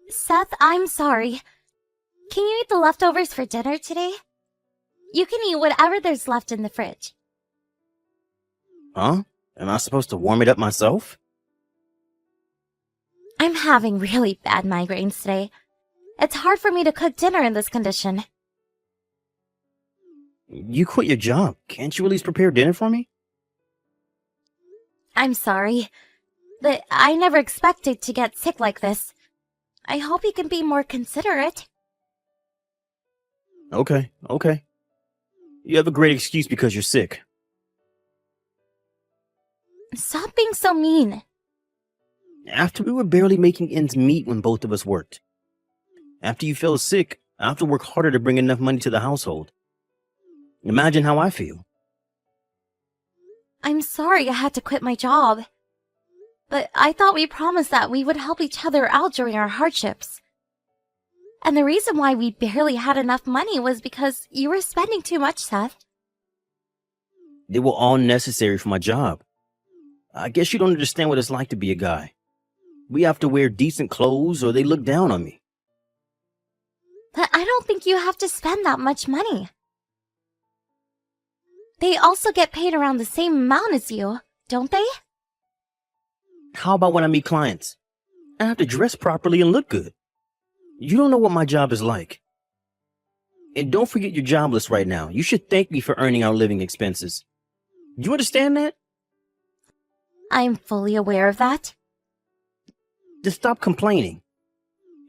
Seth, I'm sorry. Can you eat the leftovers for dinner today? You can eat whatever there's left in the fridge. Huh? Am I supposed to warm it up myself? I'm having really bad migraines today. It's hard for me to cook dinner in this condition. You quit your job. Can't you at least prepare dinner for me? I'm sorry, but I never expected to get sick like this. I hope you can be more considerate. Okay. You have a great excuse because you're sick. Stop being so mean. After we were barely making ends meet when both of us worked. After you fell sick, I have to work harder to bring enough money to the household. Imagine how I feel. I'm sorry I had to quit my job. But I thought we promised that we would help each other out during our hardships. And the reason why we barely had enough money was because you were spending too much, Seth. They were all necessary for my job. I guess you don't understand what it's like to be a guy. We have to wear decent clothes or they look down on me. But I don't think you have to spend that much money. They also get paid around the same amount as you, don't they? How about when I meet clients? I have to dress properly and look good. You don't know what my job is like. And don't forget you're jobless right now. You should thank me for earning our living expenses. Do you understand that? I'm fully aware of that. Just stop complaining.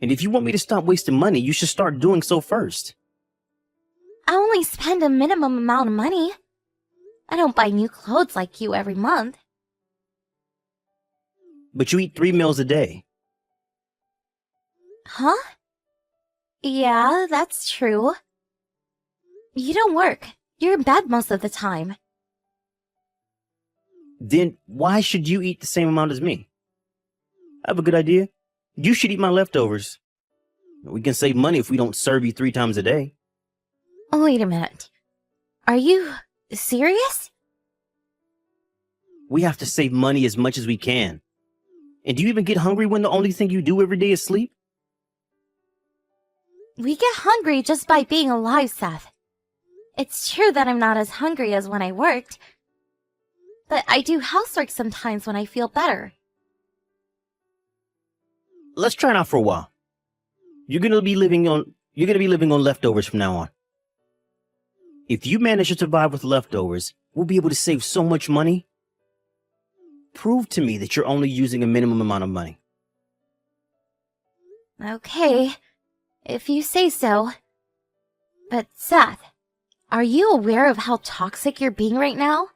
And if you want me to stop wasting money, you should start doing so first. I only spend a minimum amount of money. I don't buy new clothes like you every month. But you eat 3 meals a day. Huh? Yeah, that's true. You don't work. You're in bed most of the time. Then why should you eat the same amount as me? I have a good idea. You should eat my leftovers. We can save money if we don't serve you 3 times a day. Wait a minute. Are you serious? We have to save money as much as we can. And do you even get hungry when the only thing you do every day is sleep? We get hungry just by being alive, Seth. It's true that I'm not as hungry as when I worked, but I do housework sometimes when I feel better. Let's try it out for a while. You're gonna be living on leftovers from now on. If you manage to survive with leftovers, we'll be able to save so much money. Prove to me that you're only using a minimum amount of money. Okay, if you say so. But Seth, are you aware of how toxic you're being right now?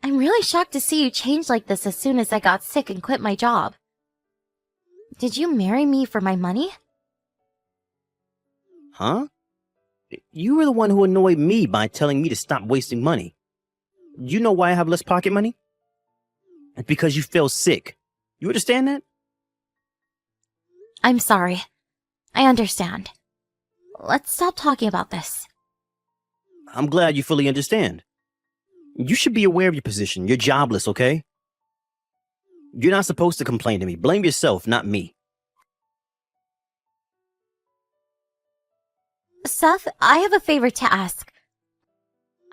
I'm really shocked to see you change like this as soon as I got sick and quit my job. Did you marry me for my money? Huh? You were the one who annoyed me by telling me to stop wasting money. You know why I have less pocket money? It's because you fell sick. You understand that? I'm sorry. I understand. Let's stop talking about this. I'm glad you fully understand. You should be aware of your position. You're jobless, okay? You're not supposed to complain to me. Blame yourself, not me. Seth, I have a favor to ask.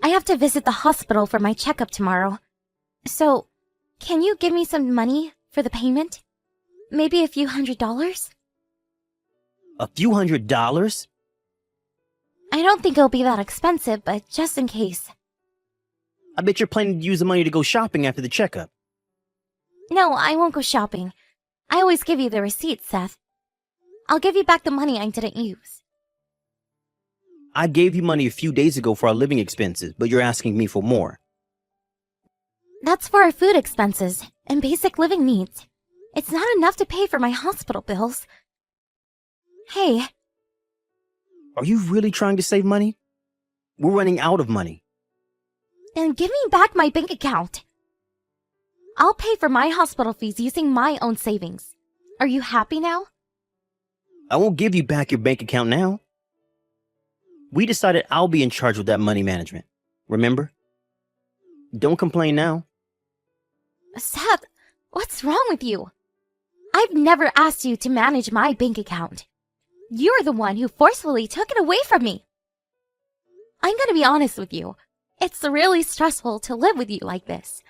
I have to visit the hospital for my checkup tomorrow. So, can you give me some money for the payment? Maybe a few $100s? A few $100s? I don't think it'll be that expensive, but just in case. I bet you're planning to use the money to go shopping after the checkup. No, I won't go shopping. I always give you the receipt, Seth. I'll give you back the money I didn't use. I gave you money a few days ago for our living expenses, but you're asking me for more. That's for our food expenses and basic living needs. It's not enough to pay for my hospital bills. Hey. Are you really trying to save money? We're running out of money. Then give me back my bank account. I'll pay for my hospital fees using my own savings. Are you happy now? I won't give you back your bank account now. We decided I'll be in charge of that money management. Remember? Don't complain now. Seth, what's wrong with you? I've never asked you to manage my bank account. You're the one who forcefully took it away from me. I'm gonna be honest with you. It's really stressful to live with you like this.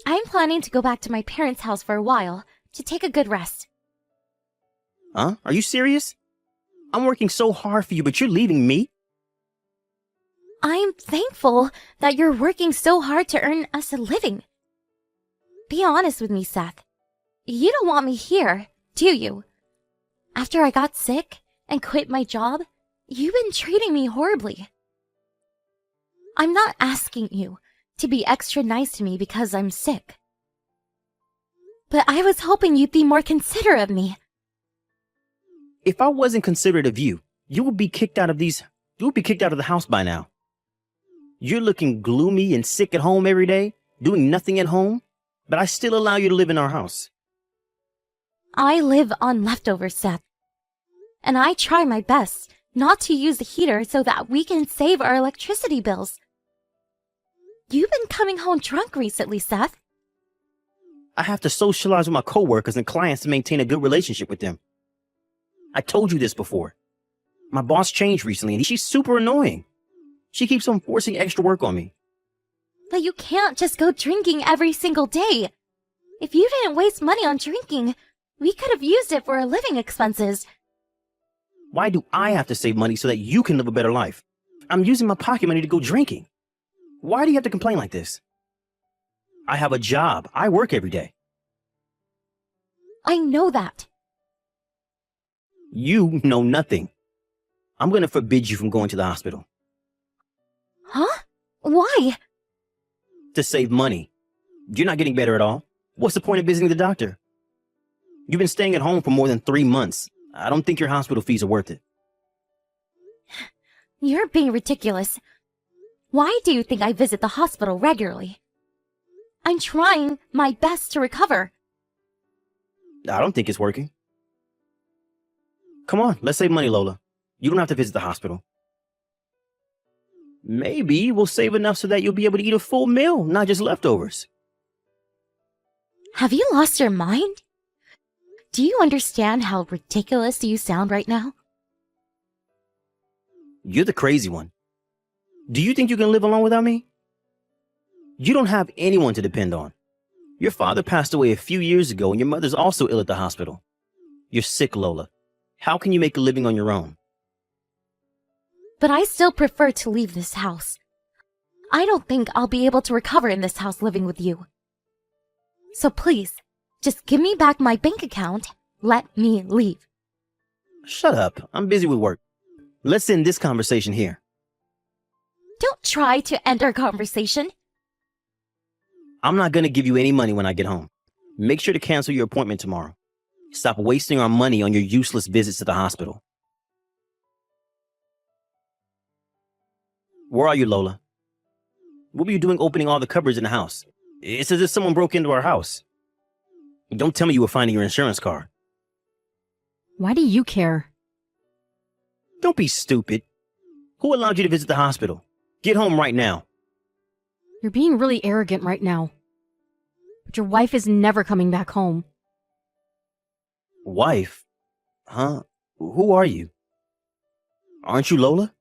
I'm planning to go back to my parents' house for a while to take a good rest. Huh? Are you serious? I'm working so hard for you, but you're leaving me? I'm thankful that you're working so hard to earn us a living. Be honest with me, Seth. You don't want me here, do you? After I got sick and quit my job, you've been treating me horribly. I'm not asking you to be extra nice to me because I'm sick. But I was hoping you'd be more considerate of me. If I wasn't considerate of you, you would be kicked out of the house by now. You're looking gloomy and sick at home every day, doing nothing at home, but I still allow you to live in our house. I live on leftovers, Seth. And I try my best not to use the heater so that we can save our electricity bills. You've been coming home drunk recently, Seth. I have to socialize with my coworkers and clients to maintain a good relationship with them. I told you this before. My boss changed recently and she's super annoying. She keeps on forcing extra work on me. But you can't just go drinking every single day. If you didn't waste money on drinking, we could have used it for our living expenses. Why do I have to save money so that you can live a better life? I'm using my pocket money to go drinking. Why do you have to complain like this? I have a job. I work every day. I know that. You know nothing. I'm going to forbid you from going to the hospital. Huh? Why? To save money. You're not getting better at all. What's the point of visiting the doctor? You've been staying at home for more than 3 months. I don't think your hospital fees are worth it. You're being ridiculous. Why do you think I visit the hospital regularly? I'm trying my best to recover. I don't think it's working. Come on, let's save money, Lola. You don't have to visit the hospital. Maybe we'll save enough so that you'll be able to eat a full meal, not just leftovers. Have you lost your mind? Do you understand how ridiculous you sound right now? You're the crazy one. Do you think you can live alone without me? You don't have anyone to depend on. Your father passed away a few years ago and your mother's also ill at the hospital. You're sick, Lola. How can you make a living on your own? But I still prefer to leave this house. I don't think I'll be able to recover in this house living with you. So please, just give me back my bank account. Let me leave. Shut up. I'm busy with work. Let's end this conversation here. Don't try to end our conversation. I'm not going to give you any money when I get home. Make sure to cancel your appointment tomorrow. Stop wasting our money on your useless visits to the hospital. Where are you, Lola? What were you doing opening all the cupboards in the house? It's as if someone broke into our house. Don't tell me you were finding your insurance card. Why do you care? Don't be stupid. Who allowed you to visit the hospital? Get home right now. You're being really arrogant right now. But your wife is never coming back home. Wife? Huh? Who are you? Aren't you Lola?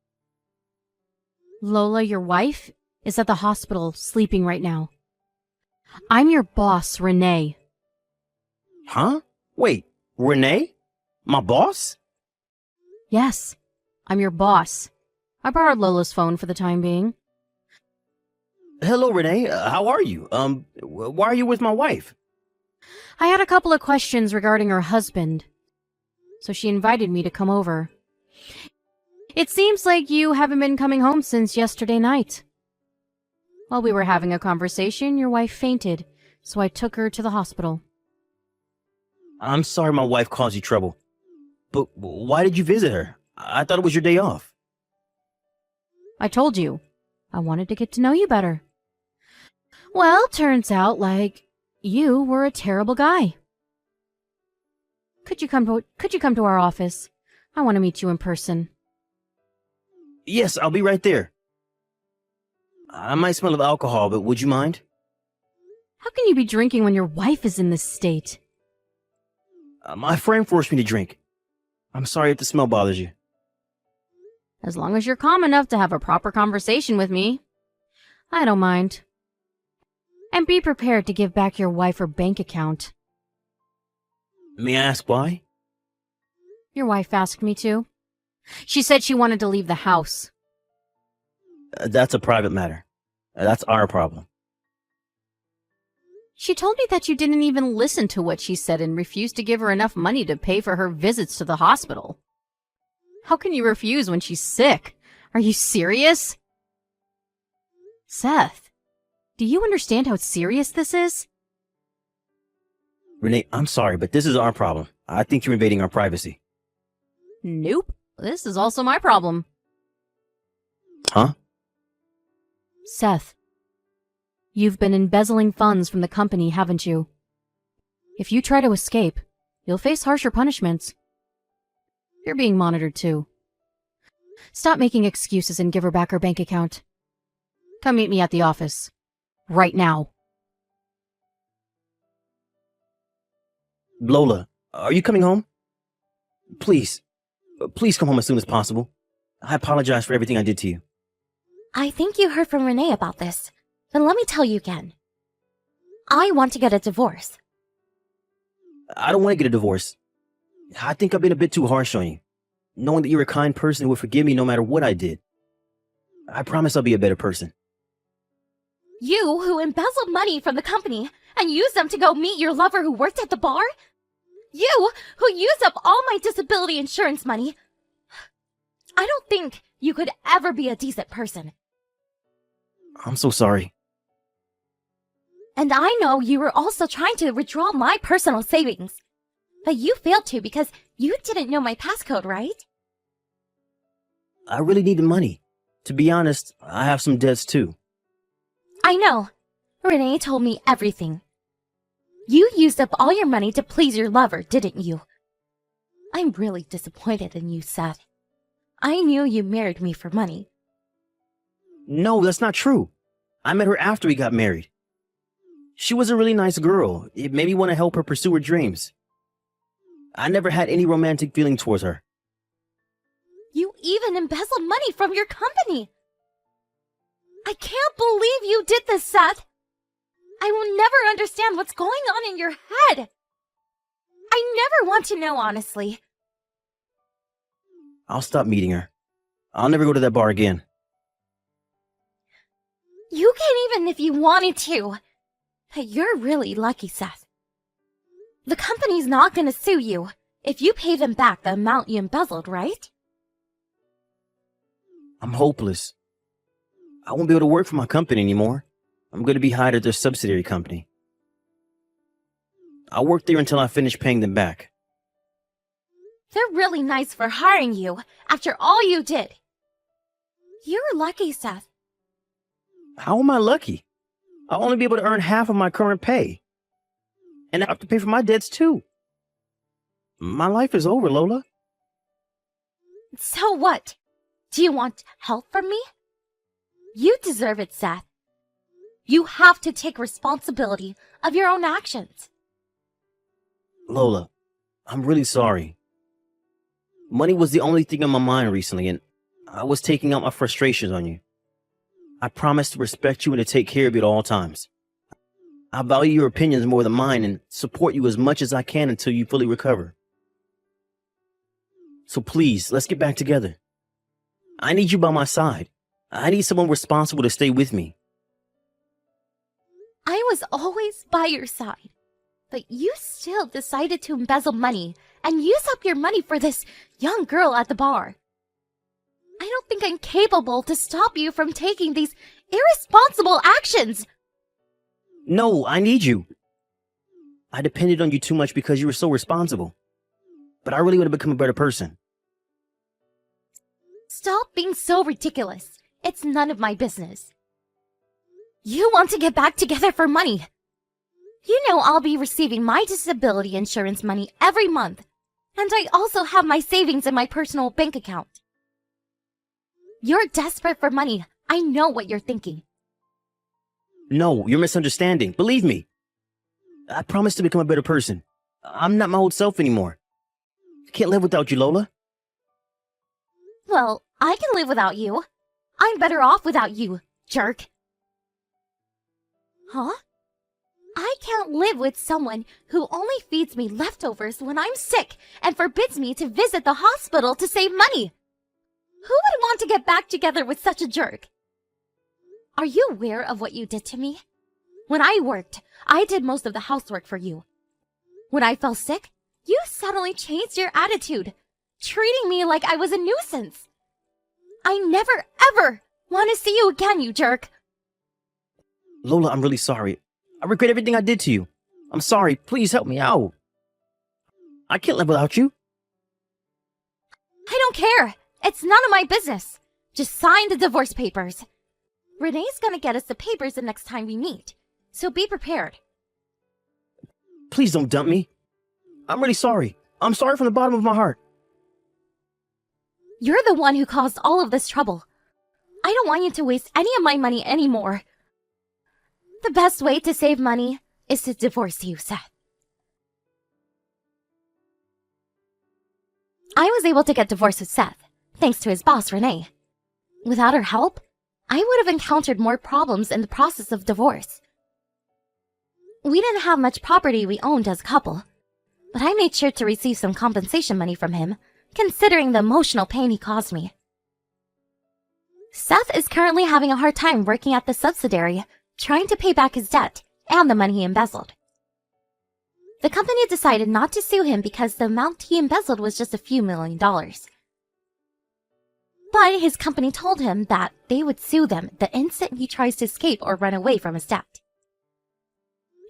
Lola, your wife, is at the hospital sleeping right now. I'm your boss, Renee. Huh? Wait, Renee? My boss? Yes, I'm your boss. I borrowed Lola's phone for the time being. Hello, Renee. How are you? Why are you with my wife? I had a couple of questions regarding her husband, so she invited me to come over. It seems like you haven't been coming home since yesterday night. While we were having a conversation, your wife fainted, so I took her to the hospital. I'm sorry my wife caused you trouble. But why did you visit her? I thought it was your day off. I told you. I wanted to get to know you better. Well, turns out like you were a terrible guy. Could you come to our office? I want to meet you in person. Yes, I'll be right there. I might smell of alcohol, but would you mind? How can you be drinking when your wife is in this state? My friend forced me to drink. I'm sorry if the smell bothers you. As long as you're calm enough to have a proper conversation with me, I don't mind. And be prepared to give back your wife her bank account. May I ask why? Your wife asked me to. She said she wanted to leave the house. That's a private matter. That's our problem. She told me that you didn't even listen to what she said and refused to give her enough money to pay for her visits to the hospital. How can you refuse when she's sick? Are you serious? Seth, do you understand how serious this is? Renee, I'm sorry, but this is our problem. I think you're invading our privacy. Nope. This is also my problem. Huh? Seth, you've been embezzling funds from the company, haven't you? If you try to escape, you'll face harsher punishments. You're being monitored too. Stop making excuses and give her back her bank account. Come meet me at the office. Right now. Lola, are you coming home? Please come home as soon as possible. I apologize for everything I did to you. I think you heard from Renee about this, but let me tell you again. I want to get a divorce. I don't want to get a divorce. I think I've been a bit too harsh on you, knowing that you're a kind person who would forgive me no matter what I did. I promise I'll be a better person. You who embezzled money from the company and used them to go meet your lover who worked at the bar? You who used up all my disability insurance money? I don't think you could ever be a decent person. I'm so sorry. And I know you were also trying to withdraw my personal savings. But you failed to because you didn't know my passcode, right? I really needed money. To be honest, I have some debts too. I know. Renee told me everything. You used up all your money to please your lover, didn't you? I'm really disappointed in you, Seth. I knew you married me for money. No, that's not true. I met her after we got married. She was a really nice girl. It made me want to help her pursue her dreams. I never had any romantic feeling towards her. You even embezzled money from your company. I can't believe you did this, Seth. I will never understand what's going on in your head. I never want to know, honestly. I'll stop meeting her. I'll never go to that bar again. You can even if you wanted to. But you're really lucky, Seth. The company's not gonna sue you if you pay them back the amount you embezzled, right? I'm hopeless. I won't be able to work for my company anymore. I'm going to be hired at their subsidiary company. I'll work there until I finish paying them back. They're really nice for hiring you after all you did. You're lucky, Seth. How am I lucky? I'll only be able to earn half of my current pay. And I have to pay for my debts too. My life is over, Lola. So what? Do you want help from me? You deserve it, Seth. You have to take responsibility of your own actions. Lola, I'm really sorry. Money was the only thing on my mind recently, and I was taking out my frustrations on you. I promise to respect you and to take care of you at all times. I value your opinions more than mine and support you as much as I can until you fully recover. So please, let's get back together. I need you by my side. I need someone responsible to stay with me. I was always by your side, but you still decided to embezzle money and use up your money for this young girl at the bar. I don't think I'm capable to stop you from taking these irresponsible actions. No, I need you. I depended on you too much because you were so responsible. But I really want to become a better person. Stop being so ridiculous. It's none of my business. You want to get back together for money. You know I'll be receiving my disability insurance money every month. And I also have my savings in my personal bank account. You're desperate for money. I know what you're thinking. No, you're misunderstanding. Believe me. I promise to become a better person. I'm not my old self anymore. I can't live without you, Lola. Well, I can live without you. I'm better off without you, jerk. Huh? I can't live with someone who only feeds me leftovers when I'm sick and forbids me to visit the hospital to save money. Who would want to get back together with such a jerk? Are you aware of what you did to me? When I worked, I did most of the housework for you. When I fell sick, you suddenly changed your attitude, treating me like I was a nuisance. I never, ever want to see you again, you jerk. Lola, I'm really sorry. I regret everything I did to you. I'm sorry. Please help me out. I can't live without you. I don't care. It's none of my business. Just sign the divorce papers. Renee's gonna get us the papers the next time we meet, so be prepared. Please don't dump me. I'm really sorry. I'm sorry from the bottom of my heart. You're the one who caused all of this trouble. I don't want you to waste any of my money anymore. The best way to save money is to divorce you, Seth. I was able to get divorced with Seth, thanks to his boss, Renee. Without her help, I would have encountered more problems in the process of divorce. We didn't have much property we owned as a couple, but I made sure to receive some compensation money from him, considering the emotional pain he caused me. Seth is currently having a hard time working at the subsidiary, trying to pay back his debt and the money he embezzled. The company decided not to sue him because the amount he embezzled was just a few $1,000,000. But his company told him that they would sue them the instant he tries to escape or run away from his debt.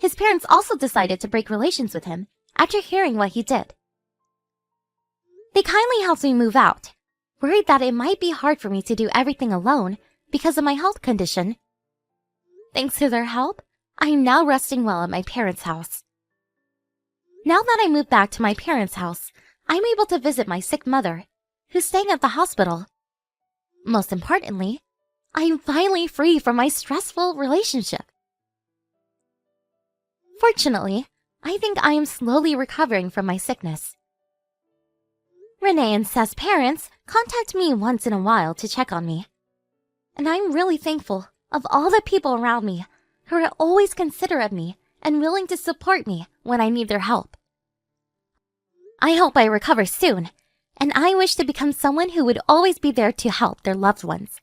His parents also decided to break relations with him after hearing what he did. They kindly helped me move out, worried that it might be hard for me to do everything alone because of my health condition. Thanks to their help, I am now resting well at my parents' house. Now that I moved back to my parents' house, I'm able to visit my sick mother, who's staying at the hospital. Most importantly, I am finally free from my stressful relationship. Fortunately, I think I am slowly recovering from my sickness. Renee and Seth's parents contact me once in a while to check on me. And I'm really thankful of all the people around me who are always considerate of me and willing to support me when I need their help. I hope I recover soon, and I wish to become someone who would always be there to help their loved ones